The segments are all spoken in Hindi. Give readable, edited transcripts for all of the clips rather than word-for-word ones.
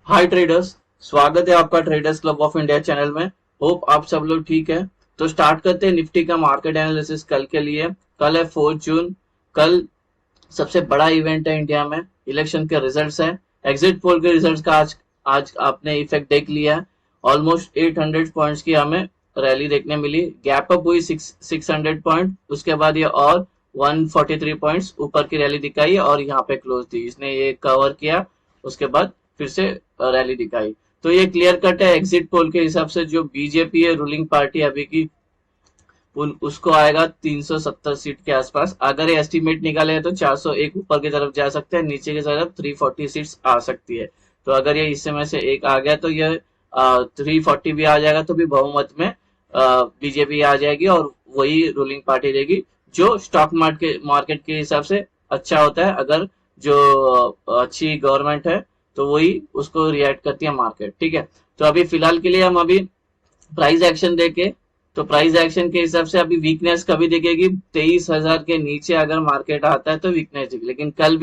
हाय ट्रेडर्स, स्वागत है आपका traders club of India channel में। होप आप सब लोग ठीक है। तो स्टार्ट करते हैं निफ्टी का मार्केट एनालिसिस कल के लिए। कल है 4 जून। कल सबसे बड़ा इवेंट है इंडिया में, इलेक्शन के रिजल्ट्स है। एग्जिट पोल के रिजल्ट्स का आज आज आपने इफेक्ट देख लिया है। ऑलमोस्ट 800 पॉइंट्स की हमें रैली देखने मिली। गैप अप हुई 600 पॉइंट, उसके बाद ये और 143 पॉइंट्स ऊपर की रैली दिखाई और यहाँ पे क्लोज थी। इसने ये कवर किया, उसके बाद फिर से रैली दिखाई। तो ये क्लियर कट है, एग्जिट पोल के हिसाब से जो बीजेपी है रूलिंग पार्टी अभी की, उसको आएगा 370 सीट के आसपास। अगर ये एस्टिमेट निकाले तो 401 ऊपर की तरफ जा सकते हैं, नीचे की तरफ 340 सीट्स आ सकती है। तो अगर ये इससे में से एक आ गया तो ये 340 भी आ जाएगा, तो भी बहुमत में बीजेपी आ जाएगी और वही रूलिंग पार्टी रहेगी, जो स्टॉक मार्केट के हिसाब से अच्छा होता है। अगर जो अच्छी गवर्नमेंट है तो वही उसको रिएक्ट करती है मार्केट। ठीक है, तो अभी फिलहाल के लिए हम अभी प्राइस एक्शन देके, तो प्राइस एक्शन के हिसाब से अभी वीकनेस कभी दिखेगी 23,000 के नीचे। अगर मार्केट आता है तो वीकनेस दिखेगी, लेकिन कल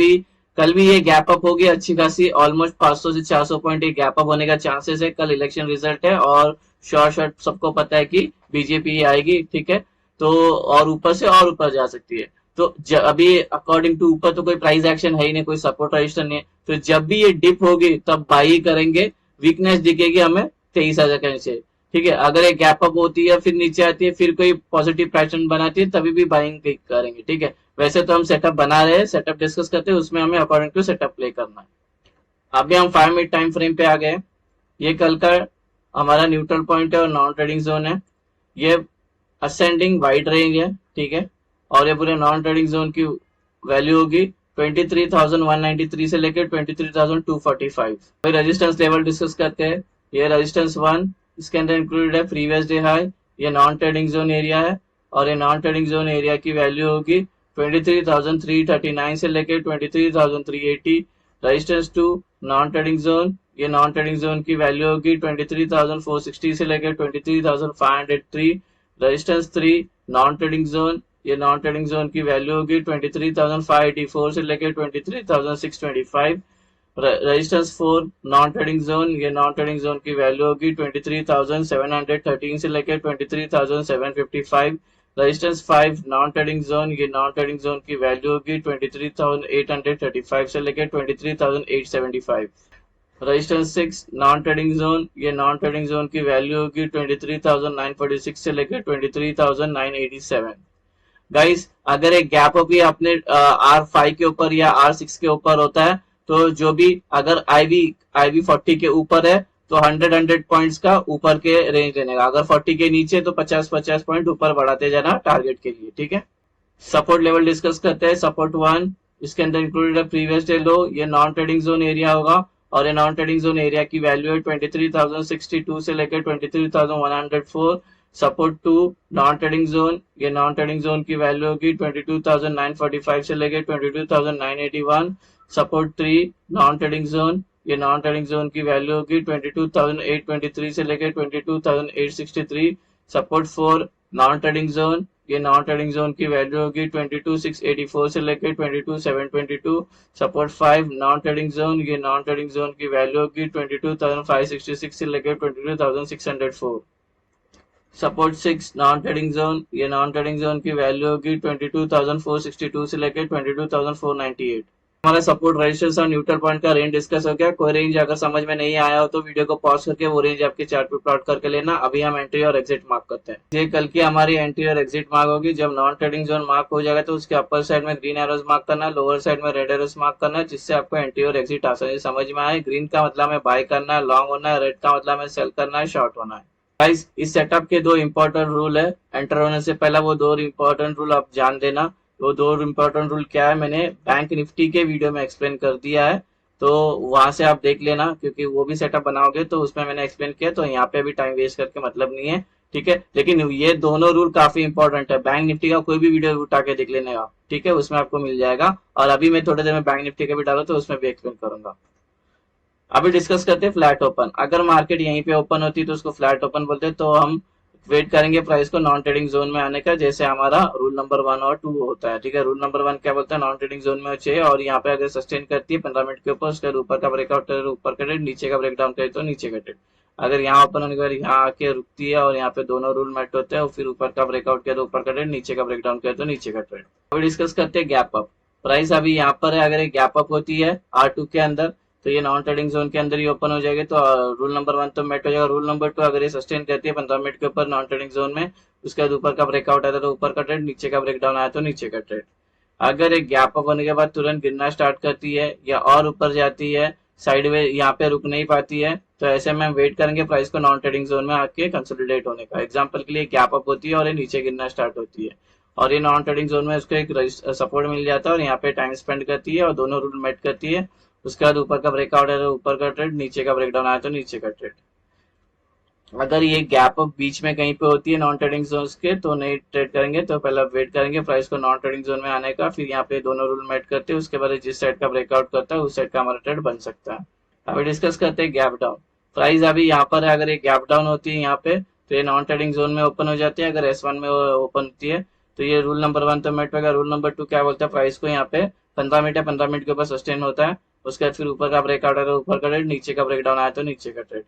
भी ये गैप अप होगी अच्छी खासी। ऑलमोस्ट 500 से 400 पॉइंट ये गैप अप होने का चांसेस है। कल इलेक्शन रिजल्ट है और शॉर्ट सबको पता है कि बीजेपी आएगी। ठीक है, तो और ऊपर से और ऊपर जा सकती है। तो अभी अकॉर्डिंग टू ऊपर तो कोई प्राइस एक्शन है ही नहीं, कोई सपोर्ट रजिस्टर नहीं है। तो जब भी ये डिप होगी तब बाई करेंगे, वीकनेस दिखेगी हमें 23,000 के नीचे। ठीक है, अगर एक गैप अप होती है फिर नीचे आती है, फिर कोई पॉजिटिव पैटर्न बनाती है, तभी भी बाइंग करेंगे। ठीक है, वैसे तो हम सेटअप बना रहे हैं, सेटअप डिस्कस करते हैं, उसमें हमें अकॉर्डिंग टू सेटअप प्ले करना है। अभी हम 5 मिनट टाइम फ्रेम पे आ गए। ये कल का हमारा न्यूट्रल पॉइंट है और नॉन ट्रेडिंग जोन है। ये असेंडिंग वाइड रेंज है। ठीक है, और ये पूरे नॉन ट्रेडिंग जोन की वैल्यू होगी 23,193 से लेकर 23,245। फिर रेजिस्टेंस लेवल डिस्कस करते हैं। ये रेजिस्टेंस 1, इसके अंदर इंक्लूडेड है प्रीवियस डे हाई। ये नॉन ट्रेडिंग जोन एरिया है और ये नॉन ट्रेडिंग जोन एरिया की वैल्यू होगी 23,339 से लेकर 23,380। रेजिस्टेंस 2, नॉन ट्रेडिंग जोन, ये नॉन ट्रेडिंग जोन की वैल्यू होगी 23,460 से लेकर 23,503। रेजिस्टेंस 3, नॉन ट्रेडिंग जोन, ये नॉन ट्रेडिंग जोन की वैल्यू होगी 23,584 से लेकर 23,625। रेजिस्टेंस 4, नॉन ट्रेडिंग जोन, ये नॉन ट्रेडिंग जोन की वैल्यू होगी 23,713 से लेकर 23,755। रेजिस्टेंस 5, नॉन ट्रेडिंग जोन, ये नॉन ट्रेडिंग जोन की वैल्यू होगी 23,835 से लेकर 23,875। रेजिस्टेंस 6, नॉन ट्रेडिंग जोन, ये नॉन ट्रेडिंग जोन की वैल्यू होगी 23,946 से लेकर 23,987। गाइस, अगर एक गैप अप भी अपने R5 के ऊपर या R6 के ऊपर होता है, तो जो भी अगर IV 40 के ऊपर है तो 100 पॉइंट्स का ऊपर के रेंज देने का। अगर 40 के नीचे तो 50 पॉइंट ऊपर बढ़ाते जाना टारगेट के लिए। ठीक है, सपोर्ट लेवल डिस्कस करते हैं। सपोर्ट 1, इसके अंदर इंक्लूडेड है प्रीवियस डे लो, ये नॉन ट्रेडिंग जोन एरिया होगा और ये नॉन ट्रेडिंग जोन एरिया की वैल्यू है 23,062 से लेकर 23,104। सपोर्ट 2, नॉन ट्रेडिंग जोन, ये नॉन ट्रेडिंग जोन की वैल्यू होगी 22,945 से लेकर 22,981। सपोर्ट 3, नॉन ट्रेडिंग जोन, ये नॉन ट्रेडिंग जोन की वैल्यू होगी 22,823 से लेकर 22,863। सपोर्ट 4, नॉन ट्रेडिंग जोन, ये नॉन ट्रेडिंग जोन की वैल्यू होगी 22,684 से लेकर 22,722। सपोर्ट 5, नॉन ट्रेडिंग जोन, ये नॉन ट्रेडिंग जोन की वैल्यू होगी 22,566 से लेकर 22,604। सपोर्ट 6, नॉन ट्रेडिंग जोन, ये नॉन ट्रेडिंग जोन की वैल्यू होगी 22,462 से लेकर 22,498। हमारा सपोर्ट रेजिस्टेंस और न्यूट्रल पॉइंट का रेंज डिस्कस हो गया। कोई रेंज अगर समझ में नहीं आया हो तो वीडियो को पॉज करके वो रेंज आपके चार्ट पे प्लॉट करके लेना। अभी हम एंट्री और एग्जिट मार्क करते हैं। ये कल की हमारी एंट्री और एग्जिट मार्क होगी। जब नॉन ट्रेडिंग जोन मार्क हो जाएगा तो उसके अपर साइड में ग्रीन एरोज मार्क करना है, लोअर साइड में रेड एरोज मार्क करना है, जिससे आपको एंट्री और एग्जिट आसानी समझ में आए। ग्रीन का मतलब है बाय करना है, लॉन्ग होना है, रेड का मतलब है सेल करना है, शॉर्ट होना है। गाइस, इस सेटअप के दो इंपॉर्टेंट रूल है। एंटर होने से पहले वो दो इंपॉर्टेंट रूल आप जान देना। वो दो इंपॉर्टेंट रूल क्या है, मैंने बैंक निफ्टी के वीडियो में एक्सप्लेन कर दिया है, तो वहां से आप देख लेना, क्योंकि वो भी सेटअप बनाओगे तो उसमें मैंने एक्सप्लेन किया, तो यहाँ पे भी टाइम वेस्ट करके मतलब नहीं है। ठीक है, लेकिन ये दोनों रूल काफी इंपॉर्टेंट है। बैंक निफ्टी का कोई भी वीडियो उठा के देख लेने का, ठीक है, उसमें आपको मिल जाएगा। और अभी मैं थोड़ी देर में बैंक निफ्टी का भी डालू तो उसमें भी एक्सप्लेन करूंगा। अभी डिस्कस करते हैं फ्लैट ओपन। अगर मार्केट यहीं पे ओपन होती तो उसको फ्लैट ओपन बोलते हैं। तो हम वेट करेंगे प्राइस को नॉन ट्रेडिंग जोन में आने का, जैसे हमारा रूल नंबर 1 और 2 होता है। ठीक है, रूल नंबर 1 क्या बोलता है, नॉन ट्रेडिंग जोन में चाहिए, और यहाँ पे अगर सस्टेन करती है 15 मिनट के ऊपर, उसके ऊपर का ब्रेकआउट करे तो ऊपर का ट्रेड, नीचे का ब्रेकडाउन करे तो नीचे का ट्रेड। अगर यहाँ ओपन होने के बाद यहाँ आके रुकती है और यहाँ पे दोनों रूल मैट होते हैं, और फिर ऊपर का ब्रेकआउट किया तो ऊपर का ट्रेड, नीचे का ब्रेकडाउन किया तो नीचे का ट्रेड। अभी डिस्कस करते हैं गैप अप। प्राइस अभी यहाँ पर है, अगर एक गैप अप होती है R2 के अंदर तो ये नॉन ट्रेडिंग जोन के अंदर ही ओपन हो जाएगी, तो रूल नंबर 1 तो मेट हो जाएगा। रूल नंबर 2, अगर ये सस्टेन करती है 15 मिनट के ऊपर नॉन ट्रेडिंग जोन में, उसके बाद ऊपर का ब्रेकआउट आता है तो ऊपर का ट्रेड, नीचे का ब्रेकडाउन आया तो नीचे का ट्रेड। अगर एक गैप अप होने के बाद तुरंत गिरना स्टार्ट करती है या और ऊपर जाती है, साइडवे यहाँ पे रुक नहीं पाती है, तो ऐसे में हम वेट करेंगे प्राइस को नॉन ट्रेडिंग जोन में आके कंसोलिडेट होने का। एग्जांपल के लिए गैप अप होती है और ये नीचे गिरना स्टार्ट होती है, और ये नॉन ट्रेडिंग जोन में उसको एक सपोर्ट मिल जाता है और यहाँ पे टाइम स्पेंड करती है और दोनों रूल मेट करती है। उसके बाद ऊपर का ब्रेकआउट है तो ऊपर का ट्रेड, नीचे का ब्रेकडाउन आया तो नीचे का ट्रेड। अगर ये गैप अप बीच में कहीं पे होती है नॉन ट्रेडिंग जोन के, तो नहीं ट्रेड करेंगे, तो पहले वेट करेंगे प्राइस को नॉन ट्रेडिंग जोन में आने का, फिर यहाँ पे दोनों रूल मेट करते हैं, उसके बाद जिस साइड का ब्रेकआउट करता है उस साइड का हमारा ट्रेड बन सकता है। अभी डिस्कस करते हैं गैप डाउन। प्राइस अभी यहाँ पर है, अगर ये गैप डाउन होती है यहाँ पे तो ये नॉन ट्रेडिंग जोन में ओपन हो जाती है। अगर S1 में ओपन होती है तो ये रूल नंबर 1 तो मेट होगा। रूल नंबर 2 क्या बोलता है, प्राइस को यहाँ पे 15 मिनट है, 15 मिनट के ऊपर सस्टेन होता है, उसके बाद फिर ऊपर का ब्रेकआउट है तो ऊपर का ट्रेड, नीचे का ब्रेकडाउन आया तो नीचे का ट्रेड।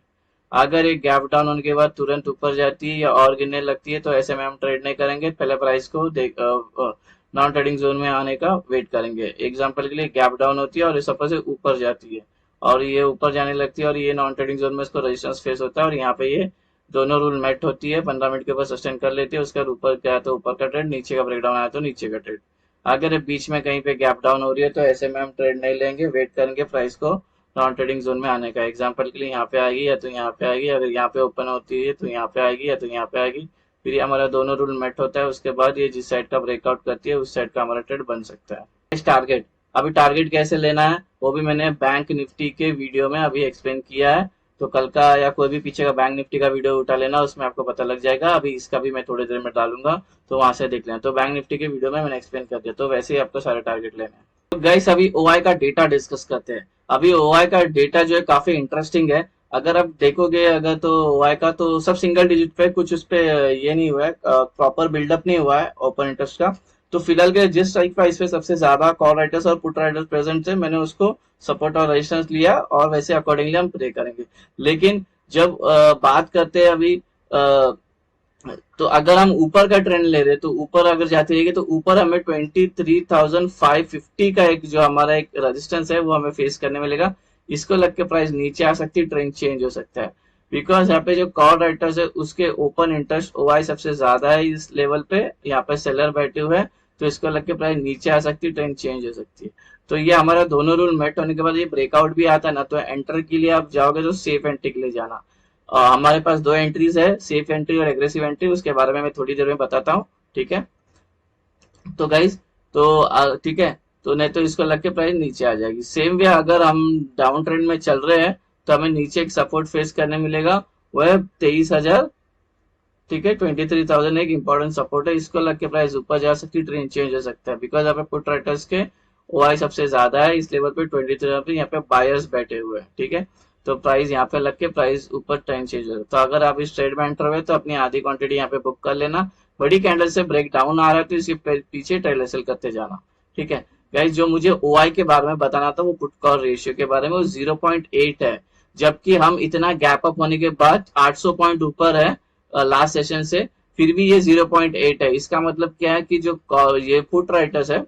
अगर एक गैप डाउन होने के बाद तुरंत ऊपर जाती है या और गिरने लगती है, तो ऐसे में हम ट्रेड नहीं करेंगे, पहले प्राइस को देख नॉन ट्रेडिंग जोन में आने का वेट करेंगे। एग्जांपल के लिए गैप डाउन होती है और सपोज ऊपर जाती है और ये ऊपर जाने लगती है और ये नॉन ट्रेडिंग जोन में इसको रेजिस्टेंस फेस होता है, और यहाँ पे ये दोनों रूल मेट होती है, 15 मिनट के ऊपर सस्टेन कर लेती है, उसके बाद ऊपर गया तो ऊपर का ट्रेड, नीचे का ब्रेकडाउन आया तो नीचे का ट्रेड। अगर बीच में कहीं पे गैप डाउन हो रही है तो ऐसे में हम ट्रेड नहीं लेंगे, वेट करेंगे प्राइस को नॉन ट्रेडिंग जोन में आने का। एग्जांपल के लिए यहाँ पे आएगी या तो यहाँ पे आएगी, अगर यहाँ पे ओपन होती है तो यहाँ पे आएगी या तो यहाँ पे आएगी, फिर ये हमारा दोनों रूल मेट होता है, उसके बाद ये जिस साइड का ब्रेकआउट करती है उस साइड का हमारा ट्रेड बन सकता है। टारगेट, अभी टारगेट कैसे लेना है वो भी मैंने बैंक निफ्टी के वीडियो में अभी एक्सप्लेन किया है, तो कल का या कोई भी पीछे का बैंक निफ्टी का वीडियो उठा लेना, उसमें आपको पता लग जाएगा। अभी इसका भी मैं थोड़ी देर में डालूंगा, तो वहां से देख लेना। तो बैंक निफ्टी के वीडियो में मैंने एक्सप्लेन कर दिया, तो वैसे ही आपको सारे टारगेट लेने हैं। तो गाइस अभी ओआई का डेटा डिस्कस करते हैं। अभी ओआई का डेटा जो है काफी इंटरेस्टिंग है। अगर आप देखोगे अगर तो ओआई का तो सब सिंगल डिजिट पे, कुछ उस पे ये नहीं हुआ है, प्रॉपर बिल्डअप नहीं हुआ है ओपन इंटरेस्ट का। तो फिलहाल के जिस स्ट्राइक प्राइस पे सबसे ज्यादा कॉल राइटर्स और पुट राइटर्स प्रेजेंट थे, मैंने उसको सपोर्ट और रेजिस्टेंस लिया और वैसे अकॉर्डिंगली हम प्ले करेंगे। लेकिन जब बात करते हैं अभी तो अगर हम ऊपर का ट्रेंड ले रहे तो ऊपर अगर जाती रहेगी तो ऊपर हमें 23,550 का एक जो हमारा एक रेजिस्टेंस है वो हमें फेस करने मिलेगा। इसको लग के प्राइस नीचे आ सकती है, ट्रेंड चेंज हो सकता है, बिकॉज यहाँ पे जो कॉल राइटर्स है उसके ओपन इंटरेस्ट ओआई सबसे ज्यादा है इस लेवल पे, यहाँ पे सेलर बैठे हुए हैं, तो इसको लग के प्राइस नीचे आ सकती है, ट्रेंड चेंज हो सकती है। तो ये हमारा दोनों रूल मेट होने के बाद ये ब्रेकआउट भी आता है ना, तो एंटर के लिए आप जाओगे तो सेफ एंट्री के लिए जाना। हमारे पास दो एंट्रीज है, सेफ एंट्री और एग्रेसिव एंट्री, उसके बारे में मैं थोड़ी देर में बताता हूँ। ठीक है, तो गाइज तो ठीक है, तो नहीं तो इसको लग के प्राइस नीचे आ जाएगी। सेम वे अगर हम डाउन ट्रेंड में चल रहे हैं तो हमें नीचे एक सपोर्ट फेस करने मिलेगा, वो है 23,000। ठीक है, 23,000 एक इंपॉर्टेंट सपोर्ट है, इसको लग के प्राइस ऊपर जा सकती है, ट्रेंड चेंज हो सकता है, बिकॉज यहाँ पे पुट राइटर्स के ओआई सबसे ज्यादा है इस लेवल पे 23 पे, यहाँ पे बायर्स बैठे हुए हैं। ठीक है, तो प्राइस यहाँ पे लग के प्राइस ऊपर ट्रेंड चेंज हो, तो अगर आप इस ट्रेड में एंटर हुए तो अपनी आधी क्वांटिटी यहाँ पे बुक कर लेना। बड़ी कैंडल से ब्रेक डाउन आ रहा है तो इसके पीछे ट्रेल एसएल करते जाना। ठीक है गाइस, जो मुझे ओआई के बारे में बताना था वो पुट कॉल रेशियो के बारे में, वो 0.8 है, जबकि हम इतना गैप अप होने के बाद 800 पॉइंट ऊपर है लास्ट सेशन से, फिर भी ये 0.8 है। इसका मतलब क्या है कि जो ये पुट राइटर्स है,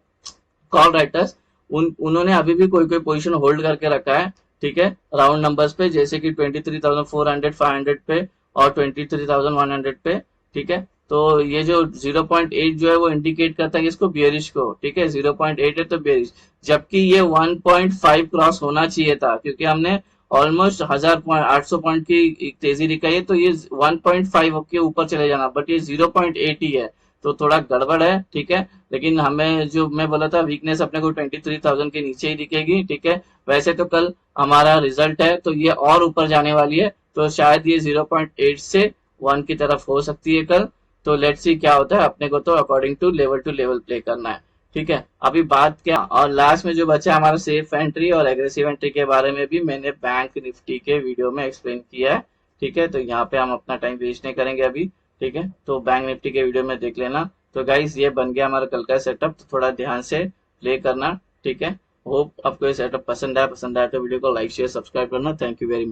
कॉल राइटर्स, उन्होंने अभी भी कोई कोई पोजीशन होल्ड करके रखा है। ठीक है, राउंड नंबर्स पे, जैसे कि 23,400 500 पे और 23,100 पे। ठीक है, तो ये जो 0.8 जो है वो इंडिकेट करता है इसको बियरिश को। ठीक है, 0.8 है तो बियरिश, जबकि ये 1.5 क्रॉस होना चाहिए था, क्योंकि हमने ऑलमोस्ट 1,800 पॉइंट की तेजी दिखाई है, तो ये 1.5 के ऊपर चले जाना, बट ये 0.8 ही है, तो थोड़ा गड़बड़ है। ठीक है, लेकिन हमें जो मैं बोला था वीकनेस अपने को 23,000 के नीचे ही दिखेगी। ठीक है, वैसे तो कल हमारा रिजल्ट है तो ये और ऊपर जाने वाली है, तो शायद ये 0.8 से 1 की तरफ हो सकती है कल। तो लेट्स सी क्या होता है, अपने को तो अकॉर्डिंग टू लेवल प्ले करना है। ठीक है, अभी बात क्या, और लास्ट में जो बचा हमारा सेफ एंट्री और एग्रेसिव एंट्री के बारे में भी मैंने बैंक निफ्टी के वीडियो में एक्सप्लेन किया है। ठीक है, तो यहाँ पे हम अपना टाइम वेस्ट नहीं करेंगे अभी, ठीक है, तो बैंक निफ्टी के वीडियो में देख लेना। तो गाइस ये बन गया हमारा कल का सेटअप, तो थोड़ा ध्यान से प्ले करना, ठीक है। होप आपको ये सेटअप पसंद आया तो वीडियो को लाइक शेयर सब्सक्राइब करना। Thank you very much.